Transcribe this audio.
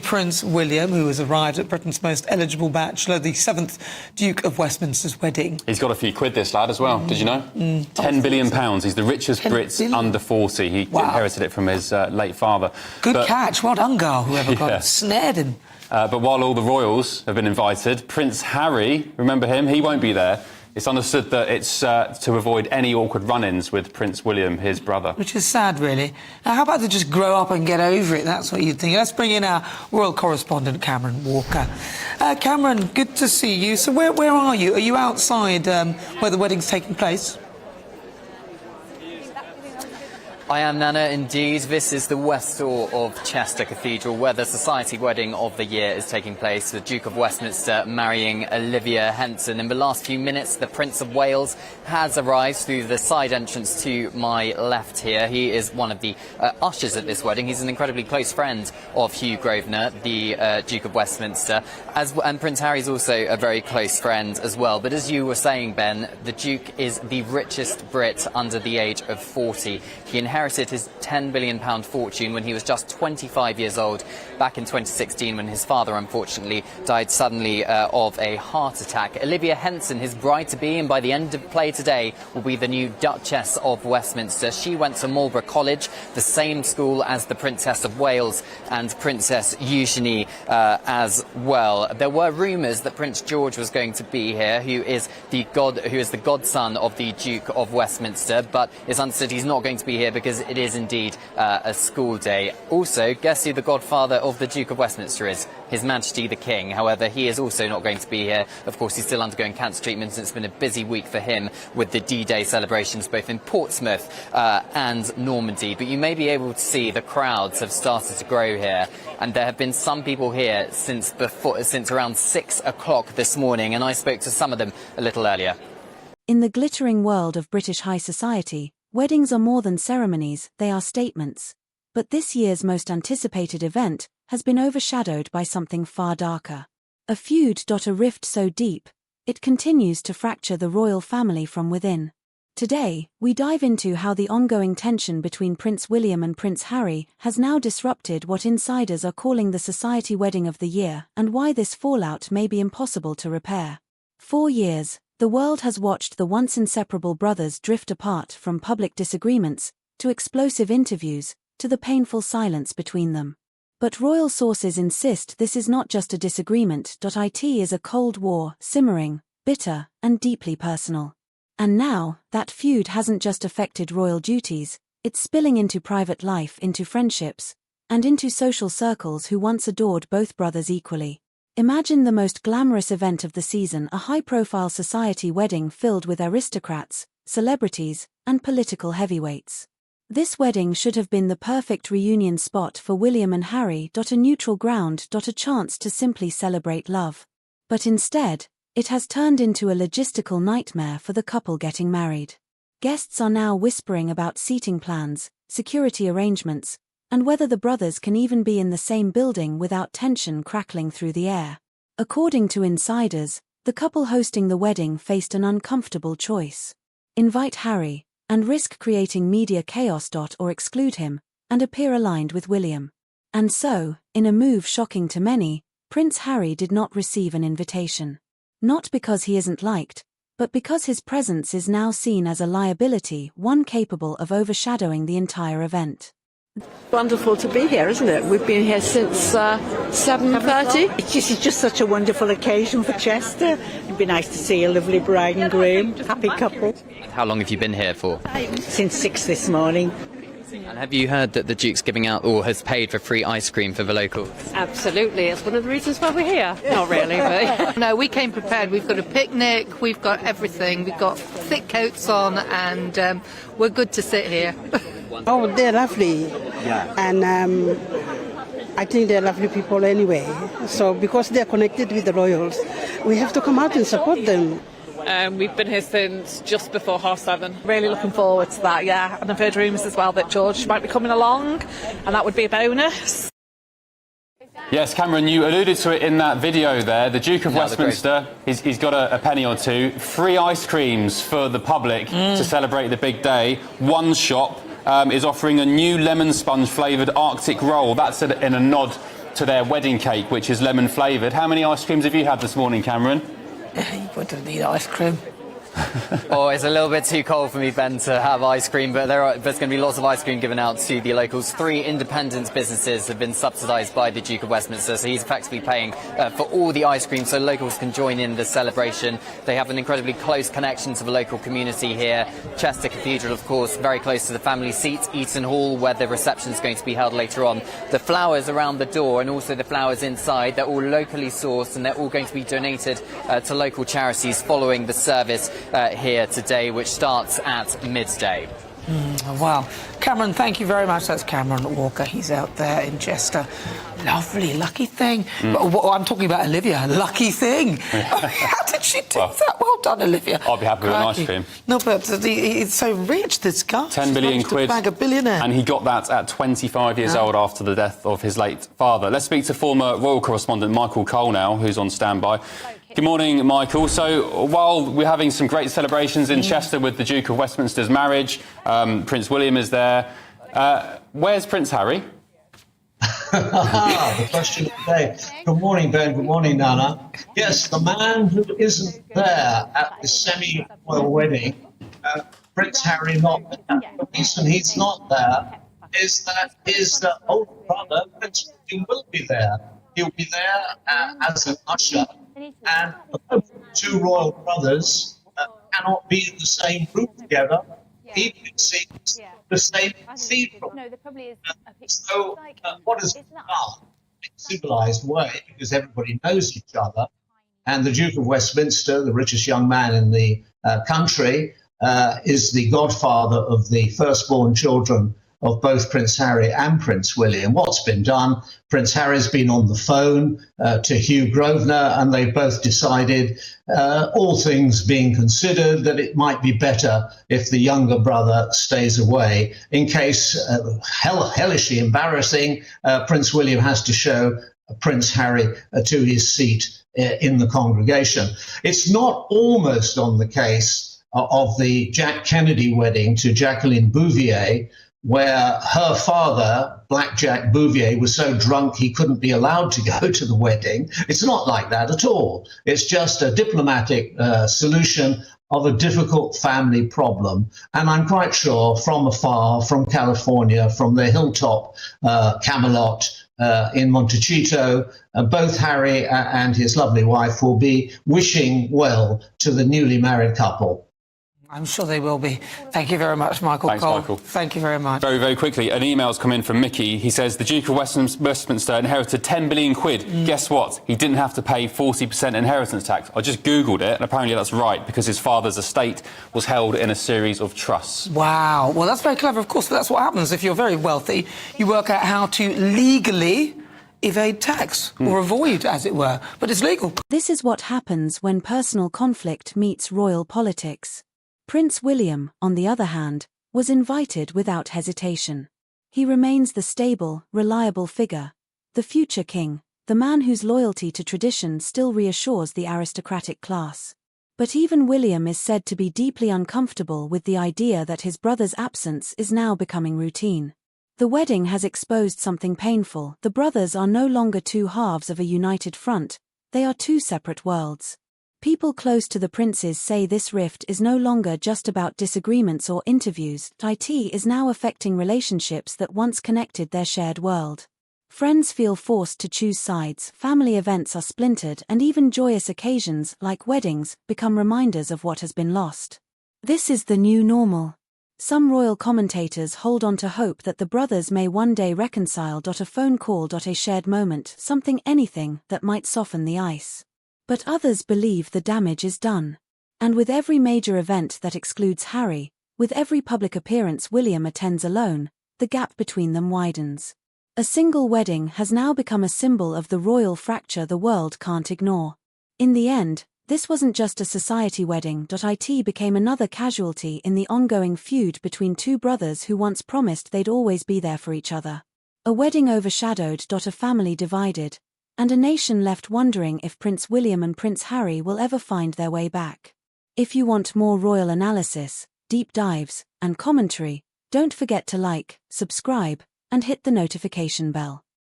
Prince William, who has arrived at Britain's most eligible bachelor, the 7th Duke of Westminster's wedding. He's got a few quid, this lad, as well. Did you know? £10 billion. He's the richest Brit under 40. He inherited it from his late father. Good catch. Well done, girl, whoever got it. Snared him. But while all the royals have been invited, Prince Harry, remember him? He won't be there. It's understood that it's to avoid any awkward run-ins with Prince William, his brother. Which is sad, really. Now, how about to just grow up and get over it? That's what you'd think. Let's bring in our royal correspondent, Cameron Walker. Cameron, good to see you. So where are you? Are you outside where the wedding's taking place? I am, Nana, indeed. This is the west door of Chester Cathedral, where the society wedding of the year is taking place. The Duke of Westminster marrying Olivia Henson. In the last few minutes, the Prince of Wales has arrived through the side entrance to my left here. He is one of the ushers at this wedding. He's an incredibly close friend of Hugh Grosvenor, the Duke of Westminster. And Prince Harry's also a very close friend as well. But as you were saying, Ben, the Duke is the richest Brit under the age of 40. He inherited his £10 billion fortune when he was just 25 years old back in 2016, when his father unfortunately died suddenly of a heart attack. Olivia Henson, his bride-to-be, and by the end of play today will be the new Duchess of Westminster. She went to Marlborough College, the same school as the Princess of Wales and Princess Eugenie as well. There were rumours that Prince George was going to be here, who is the godson of the Duke of Westminster, but it's understood he's not going to be here because it is indeed a school day. Also, guess who the godfather of the Duke of Westminster is? His Majesty the King. However, he is also not going to be here. Of course, he's still undergoing cancer treatment, and it's been a busy week for him with the D-Day celebrations both in Portsmouth and Normandy. But you may be able to see the crowds have started to grow here, and there have been some people here since around 6 o'clock this morning, and I spoke to some of them a little earlier. In the glittering world of British high society, weddings are more than ceremonies, they are statements. But this year's most anticipated event has been overshadowed by something far darker. A feud. A rift so deep, it continues to fracture the royal family from within. Today, we dive into how the ongoing tension between Prince William and Prince Harry has now disrupted what insiders are calling the society wedding of the year, and why this fallout may be impossible to repair. 4 years, the world has watched the once inseparable brothers drift apart, from public disagreements to explosive interviews to the painful silence between them. But royal sources insist this is not just a disagreement. It is a cold war, simmering, bitter, and deeply personal. And now, that feud hasn't just affected royal duties, it's spilling into private life, into friendships, and into social circles who once adored both brothers equally. Imagine the most glamorous event of the season, a high-profile society wedding filled with aristocrats, celebrities, and political heavyweights. This wedding should have been the perfect reunion spot for William and Harry. A neutral ground. A chance to simply celebrate love. But instead, it has turned into a logistical nightmare for the couple getting married. Guests are now whispering about seating plans, security arrangements, and whether the brothers can even be in the same building without tension crackling through the air. According to insiders, the couple hosting the wedding faced an uncomfortable choice. Invite Harry, and risk creating media chaos. Or exclude him, and appear aligned with William. And so, in a move shocking to many, Prince Harry did not receive an invitation. Not because he isn't liked, but because his presence is now seen as a liability, one capable of overshadowing the entire event. Wonderful to be here, isn't it? We've been here since 7:30. It's just such a wonderful occasion for Chester. It'd be nice to see a lovely bride and groom, happy couple. How long have you been here for? Since 6 this morning. And have you heard that the Duke's giving out, or has paid for free ice cream for the locals? Absolutely, it's one of the reasons why we're here. Not really, but... No, we came prepared. We've got a picnic, we've got everything. We've got thick coats on, and we're good to sit here. Oh, they're lovely. Yeah. And I think they're lovely people anyway. So because they're connected with the royals, we have to come out and support them. We've been here since just before 7:30. Really looking forward to that, yeah. And I've heard rumours as well that George might be coming along, and that would be a bonus. Yes, Cameron, you alluded to it in that video there. The Duke of Westminster, he's got a penny or two. Free ice creams for the public to celebrate the big day. One shop is offering a new lemon sponge flavoured Arctic roll. That's in a nod to their wedding cake, which is lemon flavoured. How many ice creams have you had this morning, Cameron? You wouldn't need ice cream. Oh, it's a little bit too cold for me, Ben, to have ice cream, but there's going to be lots of ice cream given out to the locals. 3 independent businesses have been subsidised by the Duke of Westminster, so he's effectively paying for all the ice cream so locals can join in the celebration. They have an incredibly close connection to the local community here. Chester Cathedral, of course, very close to the family seat, Eaton Hall, where the reception is going to be held later on. The flowers around the door and also the flowers inside, they're all locally sourced and they're all going to be donated to local charities following the service here today, which starts at midday. Wow. Cameron, thank you very much. That's Cameron Walker. He's out there in Chester. Lovely, lucky thing. But what I'm talking about, Olivia, lucky thing. How did she do that? Well done, Olivia. I'll be happy with an ice cream. No, but he's so rich, this guy. 10 billion quid. Bag a billionaire. And he got that at 25 years old after the death of his late father. Let's speak to former royal correspondent Michael Cole now, who's on standby. Good morning, Michael. So, while we're having some great celebrations in Chester with the Duke of Westminster's marriage, Prince William is there. Where's Prince Harry? The question of the day. Good morning, Ben. Good morning, Nana. Yes, the man who isn't there at the semi-royal wedding, Prince Harry not there. The reason he's not there is that his older brother, Prince William, will be there. He'll be there as an usher. And the 2 royal brothers cannot be in the same group together, even it seems the same cathedral. So what is done in a civilised way, because everybody knows each other, and the Duke of Westminster, the richest young man in the country, is the godfather of the firstborn children of both Prince Harry and Prince William. What's been done? Prince Harry's been on the phone to Hugh Grosvenor, and they've both decided, all things being considered, that it might be better if the younger brother stays away. In case, hellishly embarrassing, Prince William has to show Prince Harry to his seat in the congregation. It's not almost on the case of the Jack Kennedy wedding to Jacqueline Bouvier, where her father, Black Jack Bouvier, was so drunk he couldn't be allowed to go to the wedding. It's not like that at all. It's just a diplomatic solution of a difficult family problem. And I'm quite sure from afar, from California, from the hilltop Camelot in Montecito, both Harry and his lovely wife will be wishing well to the newly married couple. I'm sure they will be. Thank you very much, Michael Thanks, Cole. Michael. Thank you very much. Very, very quickly, an email's come in from Mickey. He says the Duke of Westminster inherited 10 billion quid. Guess what? He didn't have to pay 40% inheritance tax. I just Googled it, and apparently that's right, because his father's estate was held in a series of trusts. Wow. Well, that's very clever, of course, but that's what happens if you're very wealthy. You work out how to legally evade tax, or avoid, as it were. But it's legal. This is what happens when personal conflict meets royal politics. Prince William, on the other hand, was invited without hesitation. He remains the stable, reliable figure, the future king, the man whose loyalty to tradition still reassures the aristocratic class. But even William is said to be deeply uncomfortable with the idea that his brother's absence is now becoming routine. The wedding has exposed something painful. The brothers are no longer 2 halves of a united front, they are 2 separate worlds. People close to the princes say this rift is no longer just about disagreements or interviews. It is now affecting relationships that once connected their shared world. Friends feel forced to choose sides, family events are splintered, and even joyous occasions, like weddings, become reminders of what has been lost. This is the new normal. Some royal commentators hold on to hope that the brothers may one day reconcile. A phone call. A shared moment, something, anything that might soften the ice. But others believe the damage is done. And with every major event that excludes Harry, with every public appearance William attends alone, the gap between them widens. A single wedding has now become a symbol of the royal fracture the world can't ignore. In the end, this wasn't just a society wedding. It became another casualty in the ongoing feud between 2 brothers who once promised they'd always be there for each other. A wedding overshadowed. A family divided. And a nation left wondering if Prince William and Prince Harry will ever find their way back. If you want more royal analysis, deep dives, and commentary, don't forget to like, subscribe, and hit the notification bell.